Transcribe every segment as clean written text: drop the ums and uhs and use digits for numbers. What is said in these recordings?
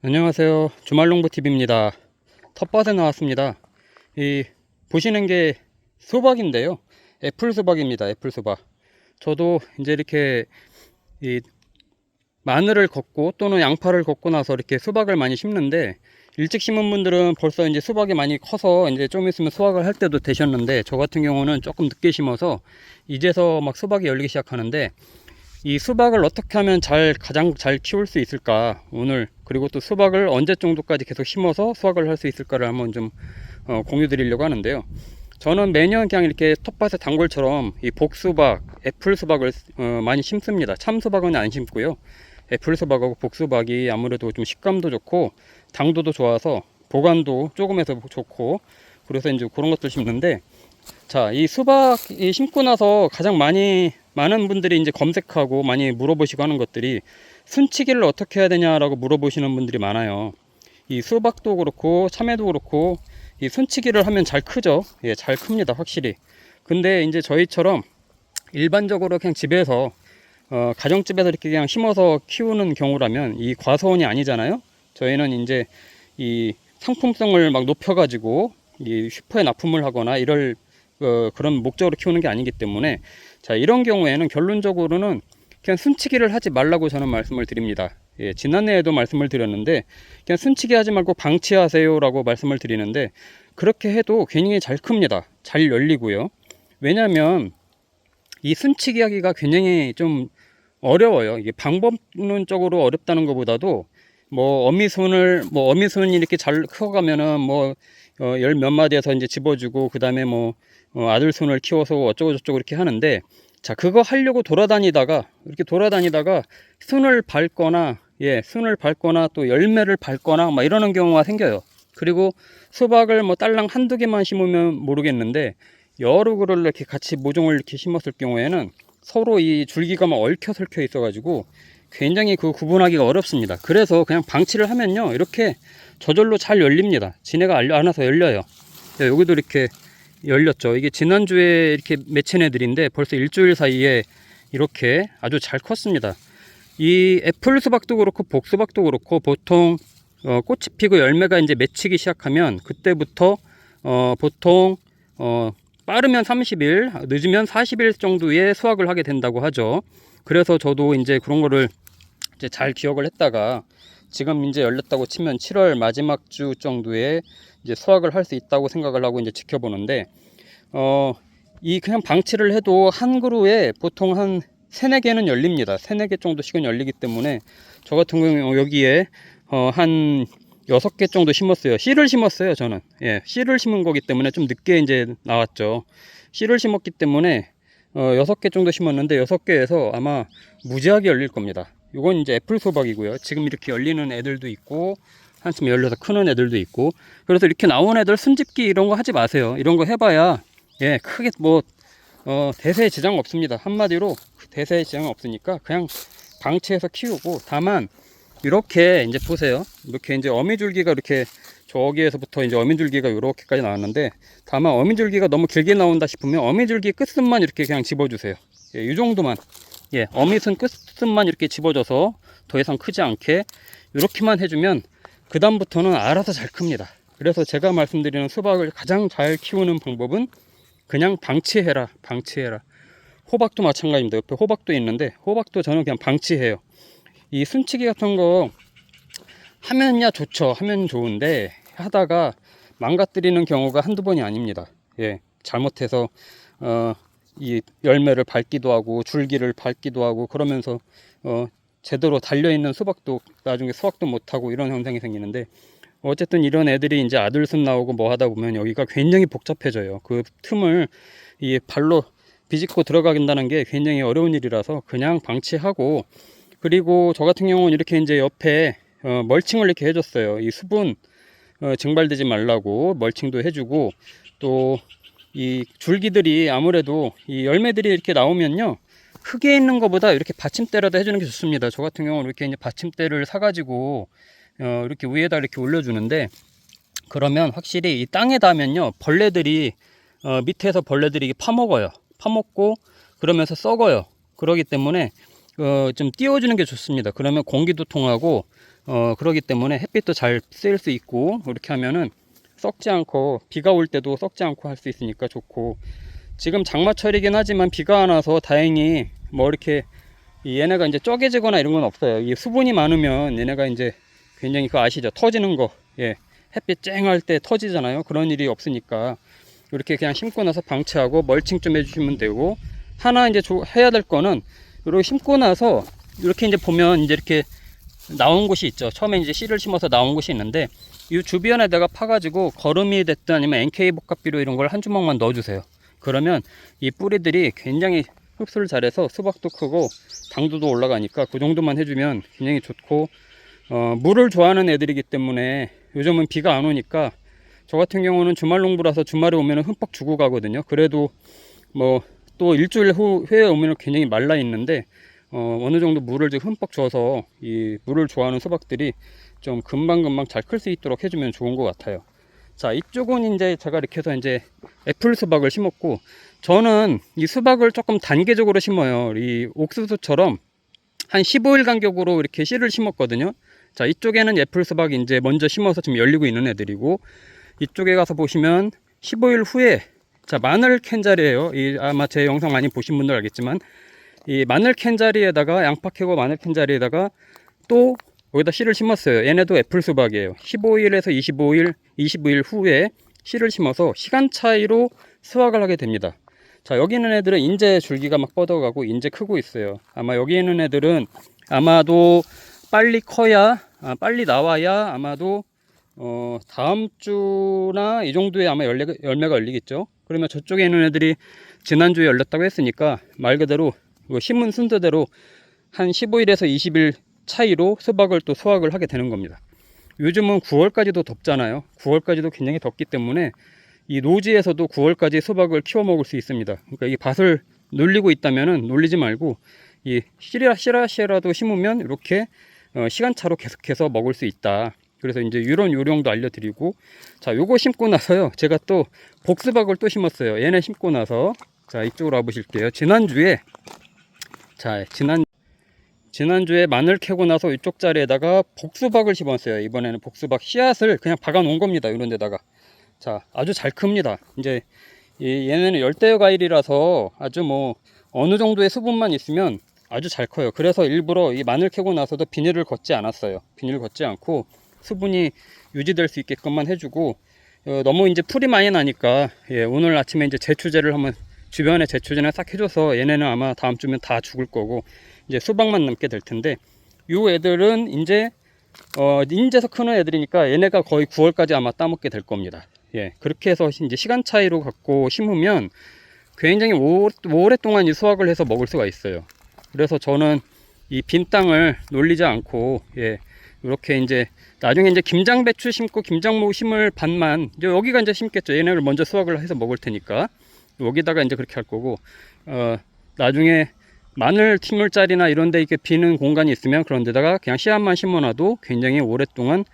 안녕하세요. 주말농부TV입니다. 텃밭에 나왔습니다. 보시는 게 수박인데요. 애플 수박입니다. 애플 수박. 저도 이제 이렇게 이 마늘을 걷고 또는 양파를 걷고 나서 이렇게 수박을 많이 심는데, 일찍 심은 분들은 벌써 이제 수박이 많이 커서 이제 좀 있으면 수확을 할 때도 되셨는데, 저 같은 경우는 조금 늦게 심어서 이제서 막 수박이 열리기 시작하는데, 이 수박을 어떻게 하면 가장 잘 키울 수 있을까, 오늘, 그리고 또 수박을 언제 정도까지 계속 심어서 수확을 할 수 있을까를 한번 좀 공유 드리려고 하는데요. 저는 매년 그냥 이렇게 텃밭에 단골처럼 이 복수박, 애플 수박을 많이 심습니다. 참 수박은 안 심고요. 애플 수박하고 복수박이 아무래도 좀 식감도 좋고 당도도 좋아서 보관도 조금 해서 좋고, 그래서 이제 그런 것들 심는데, 자, 이 수박 심고 나서 가장 많은 분들이 이제 검색하고 많이 물어보시고 하는 것들이, 순치기를 어떻게 해야 되냐라고 물어보시는 분들이 많아요. 이 수박도 그렇고 참외도 그렇고 이 순치기를 하면 잘 크죠. 예, 잘 큽니다, 확실히. 근데 이제 저희처럼 일반적으로 그냥 집에서 가정집에서 이렇게 그냥 심어서 키우는 경우라면 이 과수원이 아니잖아요. 저희는 이제 이 상품성을 막 높여가지고 이 슈퍼에 납품을 하거나 이럴 그런 목적으로 키우는 게 아니기 때문에, 자, 이런 경우에는 결론적으로는 그냥 순치기를 하지 말라고 저는 말씀을 드립니다. 예, 지난해에도 말씀을 드렸는데, 그냥 순치기 하지 말고 방치하세요 라고 말씀을 드리는데, 그렇게 해도 굉장히 잘 큽니다. 잘 열리고요. 왜냐면 이 순치기 하기가 굉장히 좀 어려워요. 이게 방법론적으로 어렵다는 것보다도, 어미순이 이렇게 잘 커가면은 열 몇 마디에서 이제 집어주고, 그 다음에 아들순을 키워서 어쩌고저쩌고 이렇게 하는데, 자, 그거 하려고 이렇게 돌아다니다가 순을 밟거나 또 열매를 밟거나 막 이러는 경우가 생겨요. 그리고 수박을 딸랑 한두 개만 심으면 모르겠는데, 여러 그루를 이렇게 같이 모종을 이렇게 심었을 경우에는 서로 이 줄기가 막 얽혀설켜 있어가지고 굉장히 그 구분하기가 어렵습니다. 그래서 그냥 방치를 하면요, 이렇게 저절로 잘 열립니다. 지네가 알아서 열려요. 여기도 이렇게 열렸죠. 이게 지난주에 이렇게 맺힌 애들인데 벌써 일주일 사이에 이렇게 아주 잘 컸습니다. 이 애플 수박도 그렇고 복수박도 그렇고 보통 꽃이 피고 열매가 이제 맺히기 시작하면 그때부터 보통 빠르면 30일, 늦으면 40일 정도의 수확을 하게 된다고 하죠. 그래서 저도 이제 그런 거를 이제 잘 기억을 했다가, 지금 이제 열렸다고 치면 7월 마지막 주 정도에 이제 수확을 할 수 있다고 생각을 하고 이제 지켜보는데, 이 그냥 방치를 해도 한 그루에 보통 한 3-4개는 열립니다. 3-4개 정도씩은 열리기 때문에, 저 같은 경우 여기에 한 6개 정도 심었어요. 씨를 심었어요, 저는. 예, 씨를 심은 거기 때문에 좀 늦게 이제 나왔죠. 씨를 심었기 때문에 6개 정도 심었는데, 6개에서 아마 무지하게 열릴 겁니다. 이건 이제 애플 수박이고요. 지금 이렇게 열리는 애들도 있고, 한참 열려서 크는 애들도 있고, 그래서 이렇게 나온 애들 순집기 이런 거 하지 마세요. 이런 거 해봐야, 예, 크게 대세에 지장 없습니다. 한마디로 대세에 지장 없으니까 그냥 방치해서 키우고, 다만 이렇게 이제 보세요. 이렇게 이제 어미줄기가 이렇게 저기에서부터 이제 어미줄기가 이렇게까지 나왔는데, 다만 어미줄기가 너무 길게 나온다 싶으면 어미줄기 끝선만 이렇게 그냥 집어주세요. 예, 이 정도만. 예, 어미순 끝선만 이렇게 집어줘서 더 이상 크지 않게 이렇게만 해주면 그 다음부터는 알아서 잘 큽니다. 그래서 제가 말씀드리는 수박을 가장 잘 키우는 방법은 그냥 방치해라. 호박도 마찬가지입니다. 옆에 호박도 있는데, 호박도 저는 그냥 방치해요. 이 순치기 같은 거 하면야 좋죠. 하면 좋은데 하다가 망가뜨리는 경우가 한두 번이 아닙니다. 예, 잘못해서 이 열매를 밟기도 하고 줄기를 밟기도 하고, 그러면서 제대로 달려있는 수박도 나중에 수확도 못하고 이런 현상이 생기는데, 어쨌든 이런 애들이 이제 아들순 나오고 뭐 하다 보면 여기가 굉장히 복잡해져요. 그 틈을 이 발로 비집고 들어가긴다는 게 굉장히 어려운 일이라서 그냥 방치하고, 그리고 저 같은 경우는 이렇게 이제 옆에 멀칭을 이렇게 해줬어요. 이 수분 증발되지 말라고 멀칭도 해주고, 또 이 줄기들이 아무래도 이 열매들이 이렇게 나오면요, 흙에 있는 것보다 이렇게 받침대라도 해주는 게 좋습니다. 저 같은 경우는 이렇게 이제 받침대를 사가지고 이렇게 위에다 이렇게 올려주는데, 그러면 확실히 이 땅에 닿으면요, 밑에서 벌레들이 파먹고 그러면서 썩어요. 그러기 때문에 좀 띄워주는 게 좋습니다. 그러면 공기도 통하고 그러기 때문에 햇빛도 잘 쐴 수 있고, 이렇게 하면은 썩지 않고, 비가 올 때도 썩지 않고 할 수 있으니까 좋고. 지금 장마철이긴 하지만 비가 안 와서 다행히 뭐 이렇게 얘네가 이제 쪼개지거나 이런 건 없어요. 이 수분이 많으면 얘네가 이제 굉장히, 그거 아시죠? 터지는 거. 예. 햇빛 쨍할 때 터지잖아요. 그런 일이 없으니까 이렇게 그냥 심고 나서 방치하고 멀칭 좀 해주시면 되고, 하나 이제 해야 될 거는, 이렇게 심고 나서 이렇게 이제 보면 이제 이렇게 나온 곳이 있죠. 처음에 이제 씨를 심어서 나온 곳이 있는데, 이 주변에다가 파가지고 거름이 됐든 아니면 NK 복합비료 이런 걸 한 주먹만 넣어주세요. 그러면 이 뿌리들이 굉장히 흡수를 잘해서 수박도 크고 당도도 올라가니까, 그 정도만 해주면 굉장히 좋고, 물을 좋아하는 애들이기 때문에 요즘은 비가 안 오니까, 저 같은 경우는 주말 농부라서 주말에 오면 흠뻑 주고 가거든요. 그래도 뭐 또 일주일 후에 오면 굉장히 말라 있는데, 어느 정도 물을 좀 흠뻑 줘서 이 물을 좋아하는 수박들이 좀 금방금방 잘 클 수 있도록 해주면 좋은 것 같아요. 자, 이쪽은 이제 제가 이렇게 해서 이제 애플 수박을 심었고, 저는 이 수박을 조금 단계적으로 심어요. 이 옥수수처럼 한 15일 간격으로 이렇게 씨를 심었거든요. 자, 이쪽에는 애플 수박이 이제 먼저 심어서 지금 열리고 있는 애들이고, 이쪽에 가서 보시면 15일 후에, 자, 마늘 캔 자리에요. 아마 제 영상 많이 보신 분들 알겠지만, 이 마늘 캔 자리에다가, 양파 캐고 마늘 캔 자리에다가 또 여기다 씨를 심었어요. 얘네도 애플 수박이에요. 15일에서 25일 후에 씨를 심어서 시간 차이로 수확을 하게 됩니다. 자, 여기 있는 애들은 인제 줄기가 막 뻗어가고 인제 크고 있어요. 아마 여기 있는 애들은 아마도 빨리 커야, 빨리 나와야 아마도 다음 주나 이 정도에 아마 열매가 열리겠죠. 그러면 저쪽에 있는 애들이 지난주에 열렸다고 했으니까, 말 그대로 심은 순서대로 한 15일에서 20일 차이로 수박을 또 수확을 하게 되는 겁니다. 요즘은 9월까지도 덥잖아요. 9월까지도 굉장히 덥기 때문에 이 노지에서도 9월까지 수박을 키워 먹을 수 있습니다. 그러니까 이 밭을 놀리고 있다면은 놀리지 말고, 이 씨라시라도 심으면 이렇게 시간차로 계속해서 먹을 수 있다. 그래서 이제 이런 요령도 알려드리고, 자, 요거 심고 나서요, 제가 또 복수박을 또 심었어요. 얘네 심고 나서, 자, 이쪽으로 와보실게요. 지난주에 마늘 캐고 나서 이쪽 자리에다가 복수박을 심었어요. 이번에는 복수박 씨앗을 그냥 박아 놓은 겁니다. 이런 데다가. 자, 아주 잘 큽니다. 이제 얘네는 열대어 과일이라서 아주 뭐 어느 정도의 수분만 있으면 아주 잘 커요. 그래서 일부러 이 마늘 캐고 나서도 비닐을 걷지 않았어요. 비닐을 걷지 않고 수분이 유지될 수 있게끔만 해주고, 너무 이제 풀이 많이 나니까, 예, 오늘 아침에 이제 제초제를 한번, 주변에 제초제를 싹 해줘서, 얘네는 아마 다음 주면 다 죽을 거고 이제 수박만 남게 될 텐데, 요 애들은 이제 인제서 크는 애들이니까 얘네가 거의 9월까지 아마 따먹게 될 겁니다. 예, 그렇게 해서 이제 시간 차이로 갖고 심으면 굉장히 오랫동안 이 수확을 해서 먹을 수가 있어요. 그래서 저는 이 빈 땅을 놀리지 않고, 예, 이렇게 이제 나중에 이제 김장배추 심고 김장무 심을 밭만 이제 여기가 이제 심겠죠. 얘네를 먼저 수확을 해서 먹을 테니까 여기다가 이제 그렇게 할 거고, 나중에 마늘 티물자리나 이런 데 이렇게 비는 공간이 있으면 그런 데다가 그냥 씨앗만 심어놔도 굉장히 오랫동안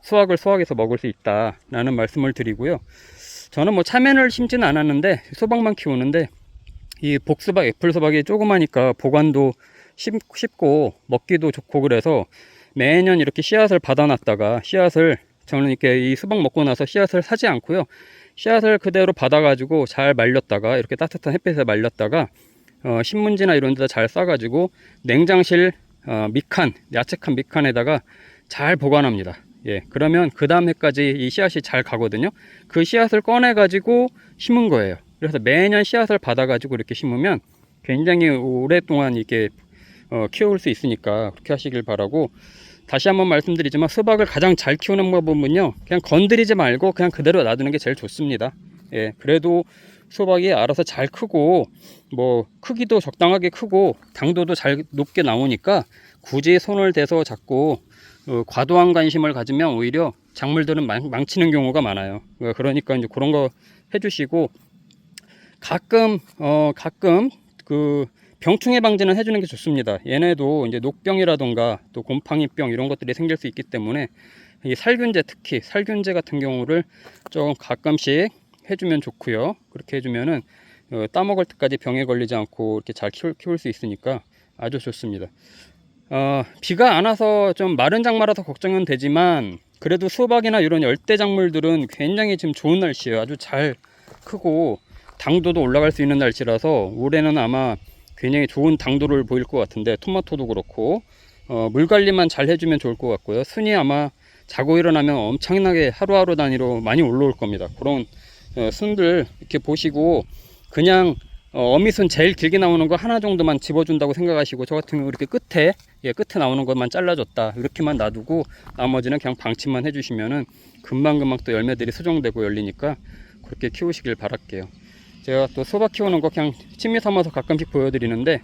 수확해서 먹을 수 있다 라는 말씀을 드리고요. 저는 뭐 참외를 심지는 않았는데 수박만 키우는데, 이 복수박, 애플 수박이 조그마니까 보관도 쉽고 먹기도 좋고, 그래서 매년 이렇게 씨앗을 받아놨다가, 저는 이렇게 이 수박 먹고 나서 씨앗을 사지 않고요, 씨앗을 그대로 받아가지고 잘 말렸다가, 이렇게 따뜻한 햇빛에 말렸다가 신문지나 이런 데다 잘 싸가지고 냉장실 야채칸 밑칸에다가 잘 보관합니다. 예, 그러면 그 다음 해까지 이 씨앗이 잘 가거든요. 그 씨앗을 꺼내 가지고 심은 거예요. 그래서 매년 씨앗을 받아 가지고 이렇게 심으면 굉장히 오랫동안 이렇게 키울 수 있으니까 그렇게 하시길 바라고, 다시 한번 말씀드리지만 수박을 가장 잘 키우는 방법은요, 그냥 건드리지 말고 그냥 그대로 놔두는 게 제일 좋습니다. 예, 그래도 수박이 알아서 잘 크고, 뭐 크기도 적당하게 크고 당도도 잘 높게 나오니까 굳이 손을 대서 자꾸 과도한 관심을 가지면 오히려 작물들은 망치는 경우가 많아요. 그러니까 이제 그런 거 해주시고, 가끔 그 병충해 방지는 해주는 게 좋습니다. 얘네도 이제 녹병이라던가 또 곰팡이병 이런 것들이 생길 수 있기 때문에, 이 살균제, 특히 살균제 같은 경우를 좀 가끔씩 해주면 좋고요. 그렇게 해주면은 따먹을 때까지 병에 걸리지 않고 이렇게 잘 키울 수 있으니까 아주 좋습니다. 비가 안 와서 좀 마른 장마라서 걱정은 되지만 그래도 수박이나 이런 열대 작물들은 굉장히 지금 좋은 날씨예요. 아주 잘 크고 당도도 올라갈 수 있는 날씨라서 올해는 아마 굉장히 좋은 당도를 보일 것 같은데, 토마토도 그렇고 물 관리만 잘 해주면 좋을 것 같고요. 순이 아마 자고 일어나면 엄청나게 하루하루 단위로 많이 올라올 겁니다. 그런 순들 이렇게 보시고 그냥 어미순 제일 길게 나오는 거 하나 정도만 집어준다고 생각하시고, 저 같은 경우 이렇게 끝에 끝에 나오는 것만 잘라줬다 이렇게만 놔두고 나머지는 그냥 방치만 해주시면은 금방금방 또 열매들이 수정되고 열리니까 그렇게 키우시길 바랄게요. 제가 또 수박 키우는 거 그냥 취미 삼아서 가끔씩 보여드리는데,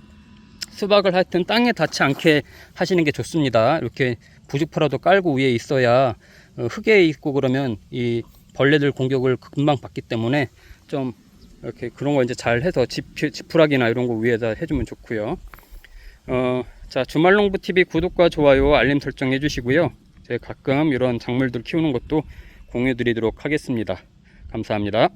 수박을 하여튼 땅에 닿지 않게 하시는 게 좋습니다. 이렇게 부직포라도 깔고 위에 있어야 흙에 있고 그러면 이 벌레들 공격을 금방 받기 때문에 좀 이렇게 그런 거 이제 잘 해서 지푸라기나 이런 거 위에다 해주면 좋고요. 자, 주말농부TV 구독과 좋아요, 알림 설정 해주시고요. 제가 가끔 이런 작물들 키우는 것도 공유드리도록 하겠습니다. 감사합니다.